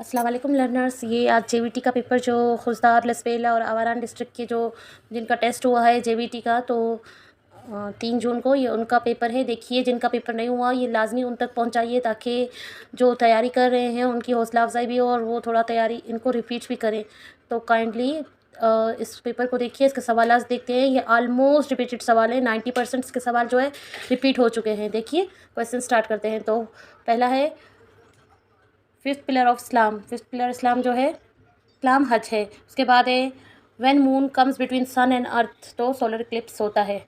अस्सलाम वालेकुम लर्नर्स। ये आज जेवीटी का पेपर जो खुजदार, लसबेला और आवारान डिस्ट्रिक्ट के जो जिनका टेस्ट हुआ है जेवीटी का, तो 3 जून को ये उनका पेपर है। देखिए, जिनका पेपर नहीं हुआ ये लाजमी उन तक पहुंचाइए ताकि जो तैयारी कर रहे हैं उनकी हौसला अफजाई भी हो और वो थोड़ा तैयारी इनको रिपीट भी करें। तो काइंडली इस पेपर को देखिए, इसके सवाल देखते हैं। ये आलमोस्ट रिपीटेड सवाल है, 90% इसके सवाल जो है रिपीट हो चुके हैं। देखिए, क्वेश्चन स्टार्ट करते हैं। तो पहला है fifth pillar of Islam. Fifth pillar Islam जो है इस्लाम हज है। उसके बाद है when moon comes between sun and earth, तो सोलर इक्लिप्स होता है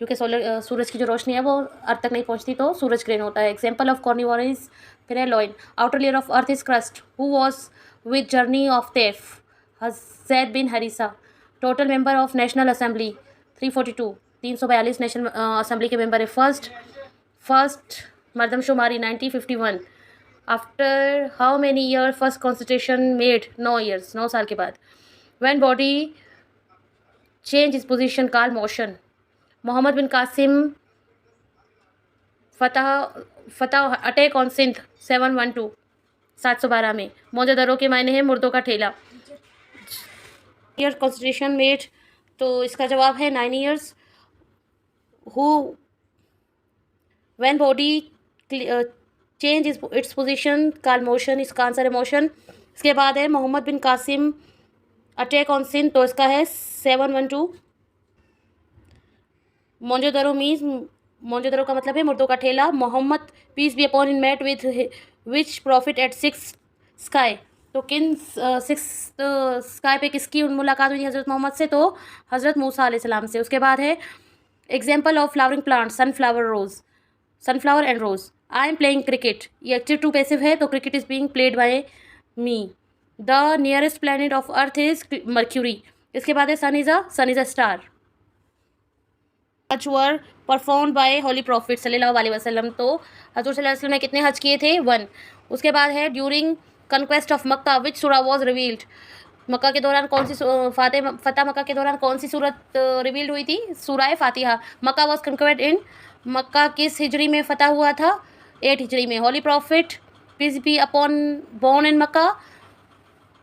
क्योंकि सूरज की जो रोशनी है वो अर्थ तक नहीं पहुंचती तो सूरज ग्रहण होता है। Example of carnivorous feline. Outer layer of earth is crust. Who was with journey of Taif? हज़ैद bin Haritha. Total member of national assembly 342, 342 national assembly के मेंबर है। फर्स्ट मरदमशुमारी 1951। After how many year first constitution made? 9 years, 9 साल के बाद। When body change is position call motion. Muhammad bin Qasim फतह attack on Sindh 712, 712 में। मौजूदरों के मायने हैं मुर्दों का ठेला। ईयर कॉन्स्टिट्यूशन मेड, तो इसका जवाब है 9 years. Who when body change its position call motion, इसका आंसर है मोशन। इसके बाद है Mohammad bin Qasim attack on Sindh, तो इसका है 712। मोंजोदरो मीन्स, मोंजोदरो का मतलब है मुर्दों का ठेला। Mohammad peace be upon him met with which prophet at 6 sky, तो किन 6 स्काई पे किसकी मुलाकात हुई हज़रत मोहम्मद से? तो हज़रत मूसा अलैहिस्सलाम से। उसके बाद है example of flowering plant, sunflower rose, sunflower and rose. I am playing cricket, ये एक्टिव टू पैसिव है तो cricket is being played by me. The nearest planet of earth is Mercury. इसके बाद है sun is a star. Hajj was perform by holy prophet सल्लल्लाहु अलैहि वसल्लम, तो हजूर सल्लल्लाहु अलैहि वसल्लम ने कितने हज किए थे? 1। उसके बाद है during conquest of Mecca which सूरा वॉज रिवील्ड। मक्का के दौरान कौन सी फतेह मक्का के दौरान कौन सी सूरत रिवील्ड हुई थी? सूरा फातिहा। मक्का वॉज कन्क्वेस्ट इन, मक्का किस हिजरी में फतह हुआ था? 8 हिजरी में। Holy prophet peace be upon born in Mecca,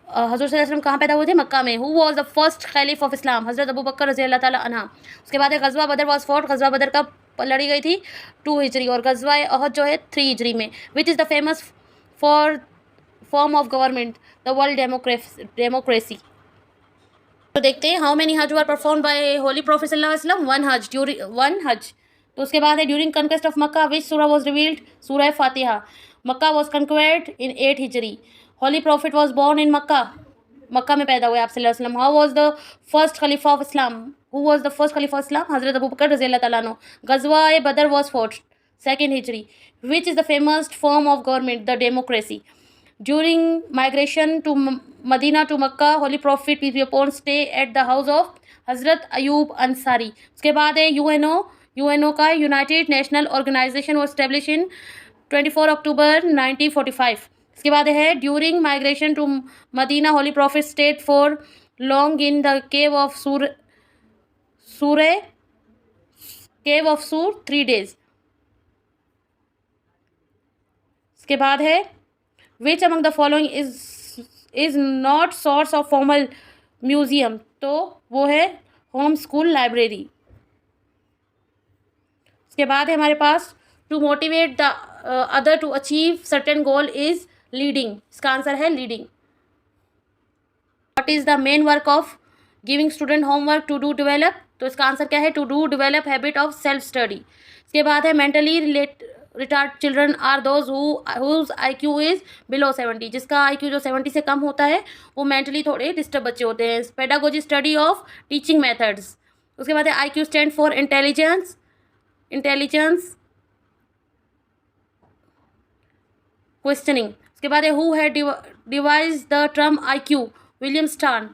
हज़रत सल्लल्लाहु अलैहि वसल्लम कहाँ पैदा हुए थे? मक्का में। Who was the first खलीफ of Islam? हज़रत अबू बकर रज़ी अल्लाह ताला अन्हा। उसके बाद है गज़वा बदर वॉज फॉट, गज़वा बदर कब लड़ी गई थी? 2 हिजरी। और गज़वा अहद जो है 3 हिजरी में। विच is the famous for form of government? The world democracy. तो देखते हैं हाउ मेनी हज was perform by holy prophet सल्लल्लाहु अलैहि वसल्लम? 1 हज, ड्यूरिंग 1 हज। तो उसके बाद है during conquest of Mecca which सूरा वॉज रिवील्ड? सूरा Fatiha. Mecca was conquered in 8 हिजरी। Holy prophet was born in Mecca, Mecca में पैदा हुए आप सल्लल्लाहु अलैहि वसल्लम। हाउ वॉज द फर्स्ट खलीफा of Islam? Who was the first खलीफा ऑफ इस्लाम? हज़रत अबू बकर रज़ी अल्लाह ताला अन्हु। गज़वा बदर वॉज फॉट 2nd हिजरी। Which is the famous form of government? The democracy. During migration to Medina to Mecca holy prophet peace be upon stay at the house of Hazrat Ayub Ansari. उसके बाद है UNO का United National Organization was establish in 24 October 1945। इसके बाद है during migration to Medina holy prophet state for long in the cave of Thawr 3 days। इसके बाद है which among the following is not source of formal museum? तो वो है home school library. इसके बाद है हमारे पास to motivate the other to achieve certain goal is leading, इसका आंसर है leading. What is the main work of giving student homework to do develop? तो इसका आंसर क्या है? To do develop habit of self study. इसके बाद है mentally retard children are those whose IQ is below 70, जिसका IQ जो 70 से कम होता है वो मेंटली थोड़े डिस्टर्ब बच्चे होते हैं। Pedagogy study of teaching methods. उसके बाद है IQ stand for intelligence questioning. उसके बाद है who had devised the term IQ? William Stern.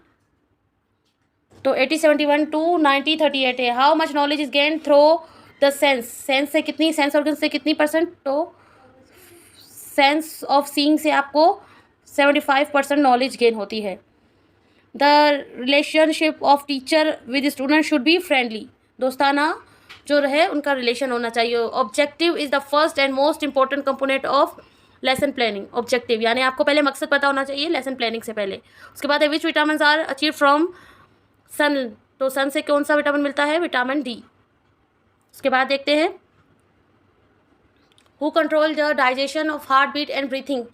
तो 1871 टू 1938 है। How much knowledge is gain through the sense से कितनी, सेंस ऑर्गन से कितनी %? तो सेंस ऑफ सीइंग से आपको 75% नॉलेज गेन होती है। The relationship of teacher with student should be friendly, दोस्ताना जो रहे उनका रिलेशन होना चाहिए। Objective is the first and most important component of lesson planning objective, यानी आपको पहले मकसद पता होना चाहिए लेसन प्लानिंग से पहले। उसके बाद है which vitamin are achieve from sun, तो सन से कौन सा विटामिन मिलता है, विटामिन डी। उसके बाद देखते हैं who control the digestion of heart beat and breathing,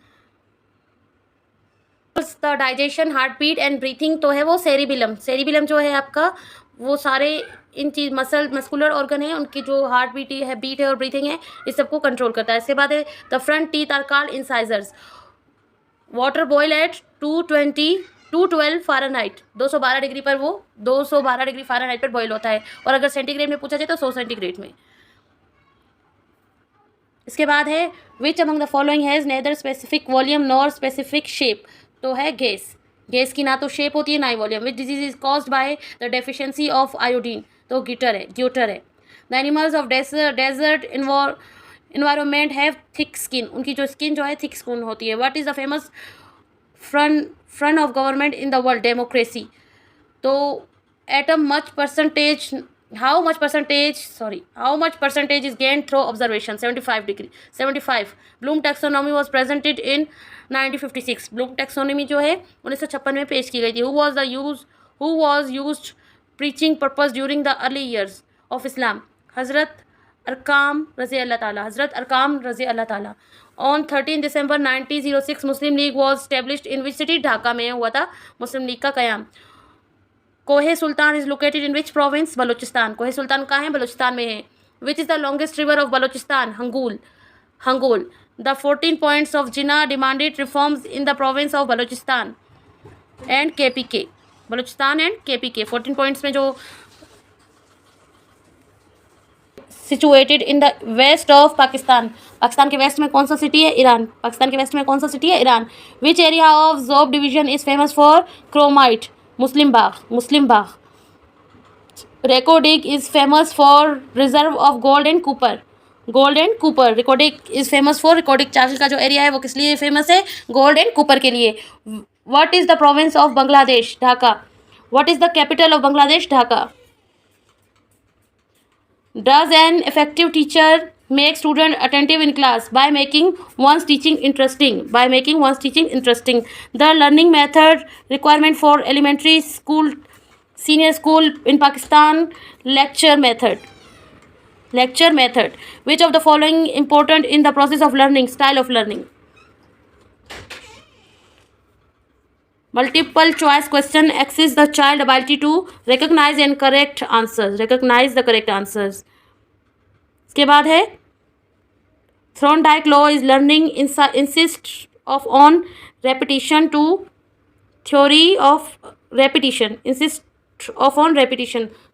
the digestion heart beat and breathing तो है वो सेरिबिलम। सेरिबिलम जो है आपका वो सारे इन चीज मस्कुलर ऑर्गन है, उनकी जो हार्ट बीट है और ब्रीथिंग है, इस सबको कंट्रोल करता है। इसके बाद है the front teeth are called incisors, water boil at 212 Fahrenheit, 212 degree पर वो 212 डिग्री फ़ारेनहाइट पर बॉयल होता है, और अगर सेंटीग्रेड में पूछा जाए तो 100 सेंटीग्रेड में। इसके बाद है which among the following has neither specific volume nor specific shape, तो है गैस। गैस की ना तो शेप होती है ना ही volume. Which disease is caused by the deficiency of iodine, तो ग्यूटर है। The animals of desert environment have thick skin, उनकी जो स्किन जो है थिक स्किन होती है। What is the famous front of government in the world, democracy. तो atom how much percentage is gained through observation, 75। Bloom taxonomy was presented in 1956, Bloom taxonomy जो है 1956 में पेश की गई थी। who was used preaching purpose during the early years of Islam, हज़रत अरकाम रज़ी अल्लाह ताला। On 13 December 1906 Muslim League was established in which city, Dhaka में हुआ था मुस्लिम लीग का क़याम। Kohe Sultan is located in which province, Balochistan. Kohe Sultan कहाँ है, बलूचिस्तान में है। Which is the longest river of Balochistan, Hingol. The 14 points of Jinnah demanded reforms in the province of Balochistan and KPK, Balochistan and KPK 14 points में जो situated in the west of Pakistan, Pakistan के वेस्ट में कौन सा सिटी है, ईरान। पाकिस्तान के वेस्ट में कौन सा सिटी है, Iran. Which area of Zhob division is famous for chromite, Muslim Bagh. Reko Diq is famous for reserve of gold and Cooper. Reko Diq is famous for, Reko Diq चावल का जो एरिया है वो किस लिए फेमस है, गोल्ड एंड कूपर के लिए। What is the province of Bangladesh, Dhaka. What is the capital of Bangladesh, Dhaka. Does an effective teacher make student attentive in class by making one's teaching interesting, the learning method requirement for elementary school, senior school in Pakistan, lecture method. Which of the following important in the process of learning, style of learning? Multiple choice question assess the child ability to recognize the correct answers. इसके बाद है Thorndike law is learning insist on repetition to theory of repetition,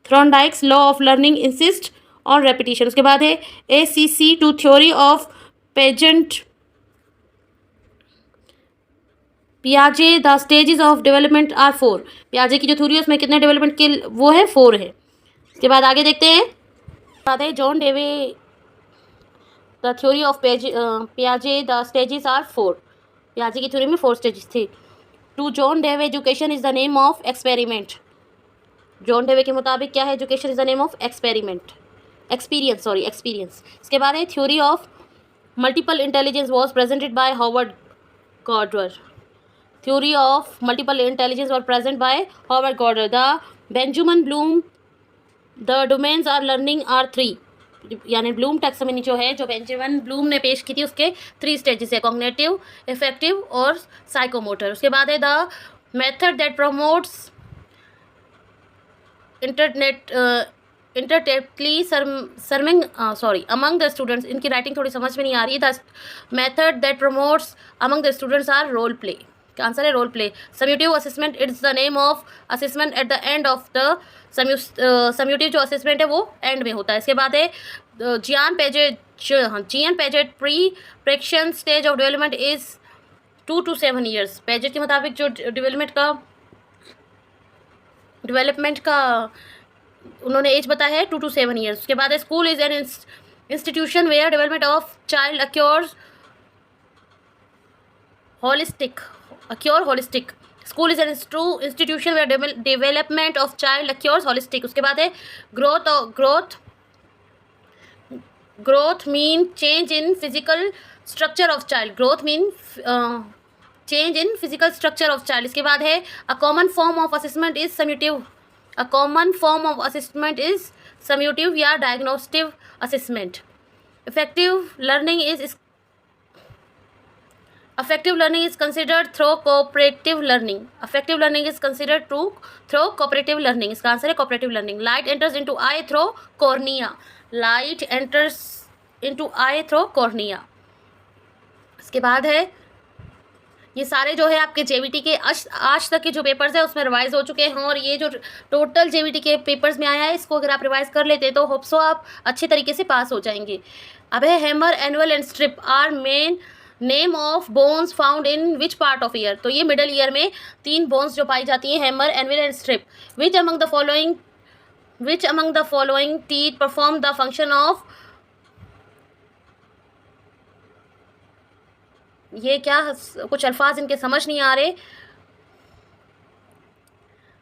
Thorndike's law of learning insist on repetition. उसके बाद है ACC to theory of पियाजे the stages of development are 4, पियाजे की जो थ्योरी है उसमें कितने डेवलपमेंट के वो है, 4 है। इसके बाद आगे देखते हैं, बाद है John Dewey the theory of पियाजे द स्टेजेस आर 4, पियाजे की थ्योरी में 4 स्टेजेस थे। To John Dewey education is the name of experiment, John Dewey के मुताबिक क्या है, education is the name of experience. इसके बाद है theory of multiple intelligence was presented by Howard Gardner, theory of multiple intelligence was present by Howard Gardner. The Benjamin Bloom the domains are learning are 3, यानी Bloom taxonomy जो है, जो Benjamin Bloom ने पेश की थी, उसके 3 स्टेजेस है, कॉग्निटिव, इफेक्टिव और साइकोमोटर। उसके बाद है द मेथड दैट प्रमोट्स इंटरटेटली सर्मिंग अमंग द स्टूडेंट्स, इनकी राइटिंग थोड़ी समझ में नहीं आ रही है। The method that promotes among the students are role play, answer है role play. Summative assessment it's the name of assessment at the end of the summative जो असेसमेंट है वो एंड में होता है। इसके बाद है Jean Piaget preoperational stage of development is 2 to 7 years, Piaget के मुताबिक जो डेवलपमेंट का उन्होंने एज बताया है 2 to 7 years। उसके बाद है school is an institution where development of child occurs holistic, school is an institution where development of child occurs holistic. उसके बाद है growth mean change in physical structure of child, growth mean change in physical structure of child. इसके बाद है a common form of assessment is summative, a common form of assessment is summative या diagnostic assessment. Effective learning is Effective learning is considered through cooperative learning. Effective learning is considered through cooperative learning. इसका answer है cooperative learning. Light enters into eye through cornea. Light enters into eye through cornea. इसके बाद है ये सारे जो है आपके जेवीटी के आज तक के जो पेपर्स है उसमें रिवाइज हो चुके हैं, और ये जो टोटल जेवीटी के पेपर्स में आया है इसको अगर आप रिवाइज कर लेते तो होप सो आप अच्छे तरीके से पास हो जाएंगे। अब है hammer, anvil and stirrup are main name of bones found in which part of ear. तो ये मिडल ईयर में 3 बोन्स जो पाई जाती हैं, hammer, anvil and strip. Which among the following teeth perform the function of, ये क्या कुछ अल्फाज इनके समझ नहीं आ रहे,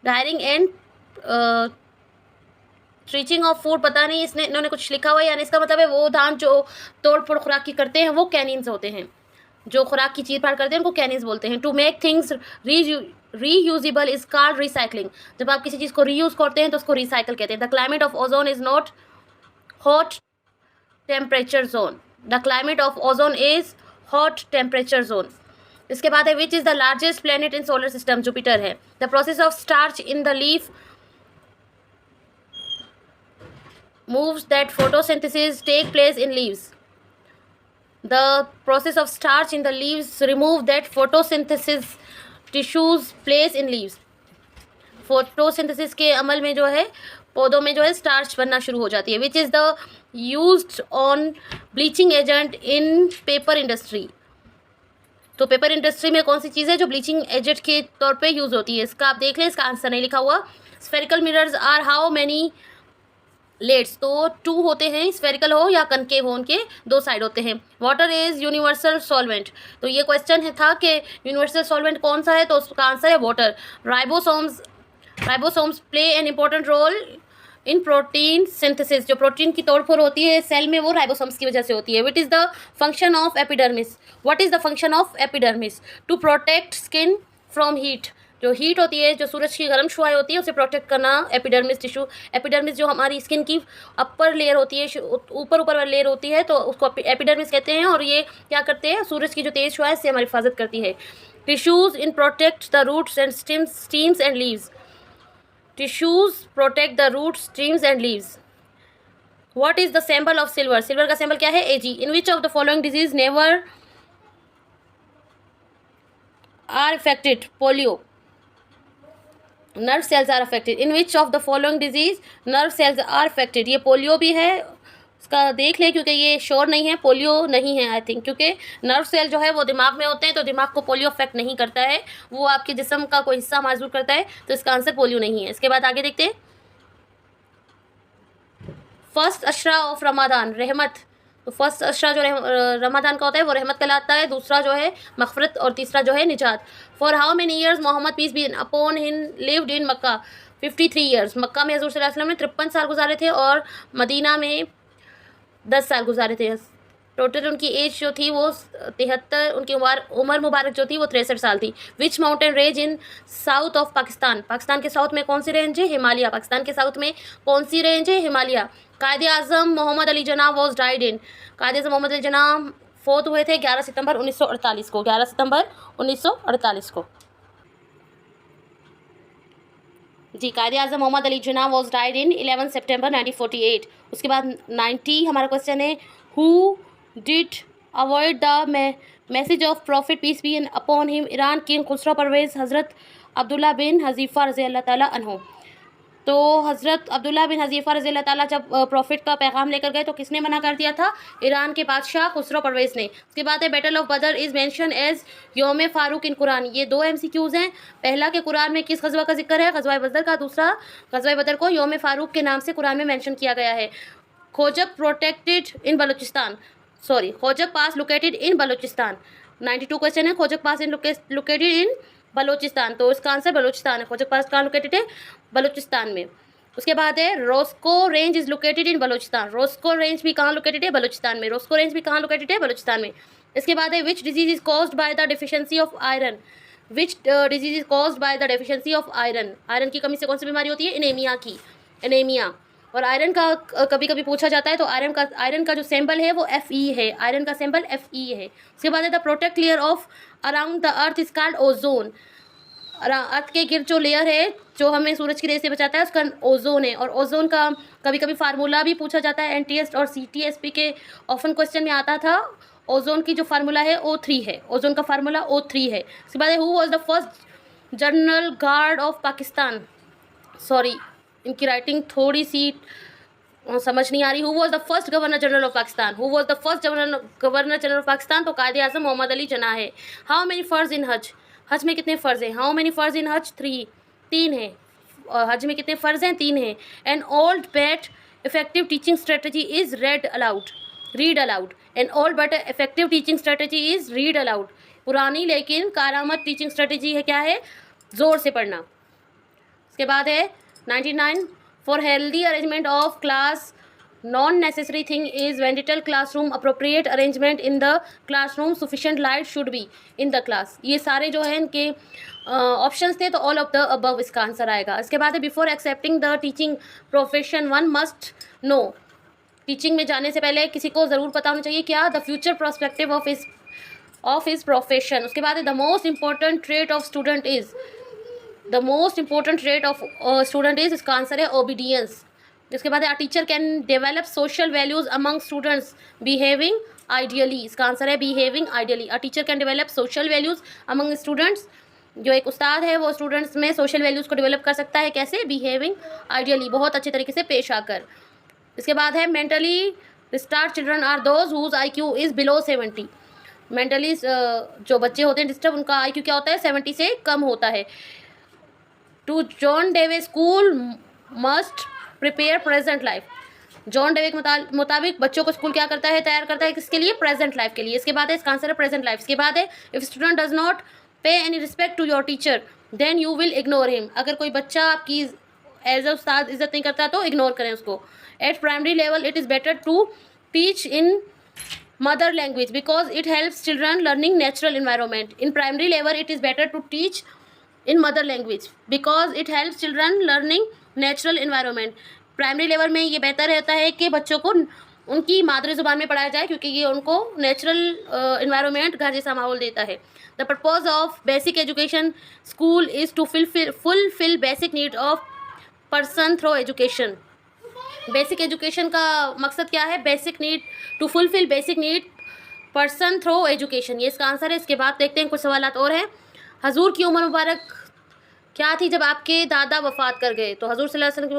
डायरिंग एंड स्ट्रीचिंग ऑफ फूड, पता नहीं इन्होंने कुछ लिखा हुआ है, यानी इसका मतलब है वो दांत जो तोड़ फोड़ खुराक की करते हैं वो कैनिन्स होते हैं, जो खुराक की चीर फाड़ करते हैं उनको कैनिन्स बोलते हैं। To make things reusable is called recycling. जब आप किसी चीज़ को रीयूज करते हैं तो उसको रिसाइकल कहते हैं। The climate of ozone is not hot temperature zone. The climate of ozone is hot temperature zone. इसके बाद है which is the largest planet in solar system, Jupiter है। The process of starch in the leaf moves that photosynthesis take place in leaves. The process of starch in the leaves remove that photosynthesis tissues place in leaves. photosynthesis के अमल में जो है पौधों में जो है starch बनना शुरू हो जाती है। Which is the used on bleaching agent in paper industry. तो पेपर इंडस्ट्री में कौन सी चीज़ है जो ब्लीचिंग एजेंट के तौर पे यूज़ होती है, इसका आप देख लें, इसका आंसर नहीं लिखा हुआ। Spherical mirrors are how many lets, तो 2 होते हैं, स्फेरिकल हो या कनकेव हो, उनके 2 साइड होते हैं। वाटर इज यूनिवर्सल सॉल्वेंट, तो ये क्वेश्चन है था कि यूनिवर्सल सॉल्वेंट कौन सा है, तो उसका आंसर है water. Ribosomes play an important role in protein synthesis, जो प्रोटीन की तोड़फोड़ होती है सेल में वो राइबोसोम्स की वजह से होती है। What is the function of epidermis, what is the function of epidermis? To protect skin from heat, जो हीट होती है, जो सूरज की गर्म शुआएं होती है उसे प्रोटेक्ट करना एपिडर्मिस टिश्यू। एपिडर्मिस जो हमारी स्किन की अपर लेयर होती है, ऊपर वाली लेयर होती है, तो उसको एपिडर्मिस कहते हैं, और ये क्या करते हैं, सूरज की जो तेज शुआएं से हमारी हिफाजत करती है। Tissues in protect the roots and stems and leaves, tissues protect the roots, stems and leaves. What is the symbol of silver? Silver का सिंबल क्या है? Ag। In which of the following disease never are affected? Polio. Nerve cells are affected. In which of the following disease nerve cells are affected? ये polio भी है, इसका देख लें क्योंकि ये श्योर नहीं है, पोलियो नहीं है आई थिंक, क्योंकि नर्व सेल जो है वो दिमाग में होते हैं, तो दिमाग को पोलियो अफेक्ट नहीं करता है, वो आपके जिस्म का कोई हिस्सा माजूर करता है, तो इसका आंसर पोलियो नहीं है। इसके बाद आगे देखते हैं। फर्स्ट अशरा ऑफ रमादान, रहमत। तो फर्स्ट अशरा जो रमादान का होता है वो रहमत कहलाता है, दूसरा जो है मगफरत, और तीसरा जो है निजात। For how many years Muhammad peace be upon him lived in Mecca? 53 years. Mecca में हज़ूर सल्लल्लाहु अलैहि वसल्लम ने 53 साल गुजारे थे, और मदीना में 10 साल गुजारे थे। टोटल उनकी एज जो थी वो 73, उनकी उम्र मुबारक जो थी वो 63 साल थी। Which mountain range in south of Pakistan? Pakistan के साउथ में कौन सी रेंज है? हिमालय। पाकिस्तान के साउथ में कौन सी रेंज है? हिमालय। कायदे आज़म मोहम्मद अली जिन्ना वॉज डाइड इन? कायदे आज़म मोहम्मद अली जिन्ना फोत हुए थे 11 सितंबर 1948 को, 11 सितंबर 1948 को। जी, Quaid-e Azam Mohammad Ali Jinnah was died in 11 September 1948। उसके बाद 90 हमारा क्वेश्चन है, who did avoid the message of prophet peace be upon him? Iran king Khusro Parvez Hazrat Abdullah बिन हज़ीफ़ा रज़ी अल्लाह ताला अन्हु। तो हज़रत अब्दुल्ला बिन हज़ीफ़ा रज़ी अल्लाह ताला जब प्रॉफिट का पैगाम लेकर गए तो किसने मना कर दिया था? ईरान के बादशाह खुसरो परवेज़ ने। उसके बाद है बैटल ऑफ बदर इज़ मेंशन एज यौम फारूक इन कुरान। ये 2 MCQs हैं। पहला के कुरान में किस गज़वा का जिक्र है? गज़वा बदर का। दूसरा गज़वा बदर को यौम फारूक के नाम से कुरान में मेंशन किया गया है। खोजब प्रोटेक्टेड इन बलूचिस्तान, सॉरी, खोजब पास लोकेटेड इन बलूचिस्तान। 92 क्वेश्चन है, खोजब पास इन लोकेटेड इन बलूचिस्तान, तो इसका आंसर बलूचिस्तान है। खोजब पास कहाँ लोकेटेड है? बलूचिस्तान में। उसके बाद है Roscoe range is located in Balochistan. Roscoe range भी कहाँ लोकेटेड है? बलूचिस्तान में। रोस्को रेंज भी कहाँ लोकेटेड है? बलूचिस्तान में। इसके बाद है विच disease is caused by the deficiency of iron, which disease is caused by the deficiency of iron, iron की कमी से कौन सी बीमारी होती है, एनीमिया की, एनीमिया। और आयरन का कभी कभी पूछा जाता है तो आयरन का जो सिंबल है वो Fe है, आयरन का सिंबल Fe है। उसके बाद है the protect layer of around the earth is called ozone, earth के गिर जो लेयर है जो हमें सूरज की रे से बचाता है उसका ओजोन है। और ओजोन का कभी कभी फार्मूला भी पूछा जाता है, NTS और CTSP के ऑफन क्वेश्चन में आता था। ओजोन की जो फार्मूला है O3 है, ओजोन का फार्मूला O3 है। उसके बाद who was the first general guard of Pakistan, sorry इनकी राइटिंग थोड़ी सी समझ नहीं आ रही। Who was the first governor general of Pakistan, who was the first governor general of Pakistan, तो कायदे आज़म मोहम्मद अली जना है। हाउ मेनी फ़र्ज़ इन हज, हज में कितने फ़र्ज़ हैं, हाउ मेनी फ़र्ज़ इन हज, 3 हैं। हज में कितने फ़र्ज़ हैं, 3 हैं। An old bat effective teaching strategy is read aloud, an old but effective teaching strategy is read aloud, पुरानी लेकिन कारामद टीचिंग स्ट्रेटजी है क्या है, ज़ोर से पढ़ना। उसके बाद है 99 for healthy arrangement of class non necessary thing is ventilated classroom, appropriate arrangement in the classroom, sufficient light should be in the class. ये सारे जो है इनके ऑप्शंस थे, तो ऑल ऑफ द अबव इसका आंसर आएगा। इसके बाद है before accepting the teaching profession one must know, teaching में जाने से पहले किसी को ज़रूर पता होना चाहिए क्या, the future prospective of his profession. उसके बाद है the most important trait of student is, the most important trait of student is, इसका आंसर है ओबीडियंस। इसके बाद है teacher can develop social values among students behaving ideally, इसका answer है behaving ideally. A teacher can develop social values among students, जो एक उस्ताद है वो स्टूडेंट्स में सोशल वैल्यूज़ को डेवलप कर सकता है कैसे, बिहेविंग आइडियली, बहुत अच्छे तरीके से पेश आकर। इसके बाद है mentally disturb children are those whose IQ is below 70, mentally जो बच्चे होते हैं डिस्टर्ब उनका IQ क्या होता है, 70 से कम होता है। To John Dewey school must prepare present life, John Dewey के मुताबिक बच्चों को स्कूल क्या करता है, तैयार करता है किसके लिए, प्रेजेंट लाइफ के लिए। इसके बाद है इसका आंसर है प्रेजेंट लाइफ। इसके बाद है if student does not pay any respect to your teacher then you will ignore him, अगर कोई बच्चा आपकी एज अ उस्ताद इज्जत नहीं करता तो इग्नोर करें उसको। At primary level it is better to teach in mother language because it helps children learning natural environment, in primary level it is better to teach in mother language because it helps children learning natural environment. Primary level में ये बेहतर रहता है कि बच्चों को उनकी मादरी ज़ुबान में पढ़ाया जाए क्योंकि ये उनको नेचुरल इन्वायरमेंट घर जैसा माहौल देता है। The purpose of basic education school is to fulfil basic need of person through education, basic education का मकसद क्या है, basic need to fulfil basic need person through education, ये इसका आंसर है। इसके बाद देखते हैं कुछ सवाल और हैं। हजूर की उम्र मुबारक क्या थी जब आपके दादा वफ़ात कर गए, तो हजूर सल्लल्लाहु अलैहि वसल्लम की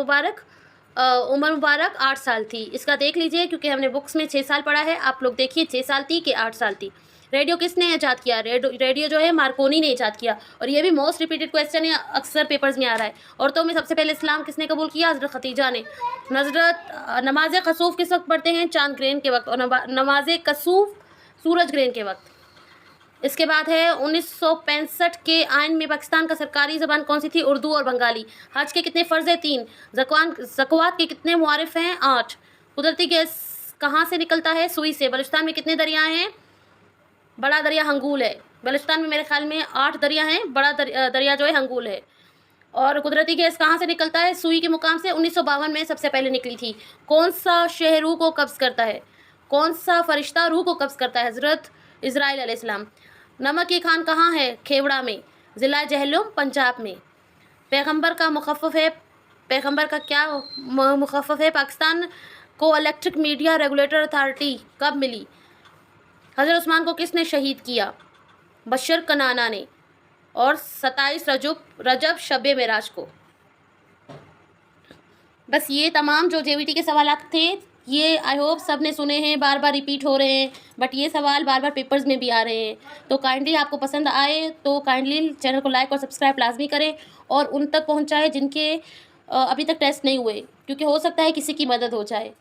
उम्र मुबारक 8 साल थी। इसका देख लीजिए क्योंकि हमने बुक्स में 6 साल पढ़ा है, आप लोग देखिए 6 साल थी कि 8 साल थी। रेडियो किसने ईजाद किया, रेडियो जो है मार्कोनी ने ईजाद किया, और ये भी मोस्ट रिपीटेड क्वेश्चन है, अक्सर पेपर्स में आ रहा है। औरतों में सबसे पहले इस्लाम किसने कबूल किया, हज़रत खतीजा ने। नमाज कसूफ किस वक्त पढ़ते हैं, चांद ग्रहण के वक्त, और नमाज कसूफ सूरज ग्रहण के वक्त। इसके बाद है 1965 के आइन में पाकिस्तान का सरकारी ज़बान कौन सी थी, उर्दू और बंगाली। हज के कितने फ़र्ज़ हैं, 3। ज़कात के कितने मुआरिफ हैं, 8। कुदरती गैस कहाँ से निकलता है, सुई से। बलूचिस्तान में कितने दरियाएँ हैं, बड़ा दरिया हंगूल है। बलूचिस्तान में मेरे ख्याल में 8 दरिया हैं, बड़ा दरिया जो है हंगूल है। और कुदरती गैस कहाँ से निकलता है, सुई के मुकाम से 1952 में सबसे पहले निकली थी। कौन सा शहर रूह को कब्ज़ करता है, कौन सा फरिश्ता रूह को कब्ज़ करता है, हज़रत इज़राइल अलैहिस्सलाम। नमक की खान कहाँ है, खेवड़ा में, ज़िला जहलुम पंजाब में। पैगंबर का मुखफ़फ़ है, पैगंबर का क्या मुखफ़फ़ है, पाकिस्तान को इलेक्ट्रिक मीडिया रेगुलेटर अथॉरिटी कब मिली। हज़रत उस्मान को किसने शहीद किया, बशर कनाना ने, और 27 रजब शब मेराज को। बस ये तमाम जो JVT के सवाल थे ये आई होप सब ने सुने हैं, बार बार रिपीट हो रहे हैं, बट ये सवाल बार बार पेपर्स में भी आ रहे हैं। तो काइंडली आपको पसंद आए तो काइंडली चैनल को लाइक और सब्सक्राइब लाजमी करें और उन तक पहुंचाएं जिनके अभी तक टेस्ट नहीं हुए, क्योंकि हो सकता है किसी की मदद हो जाए।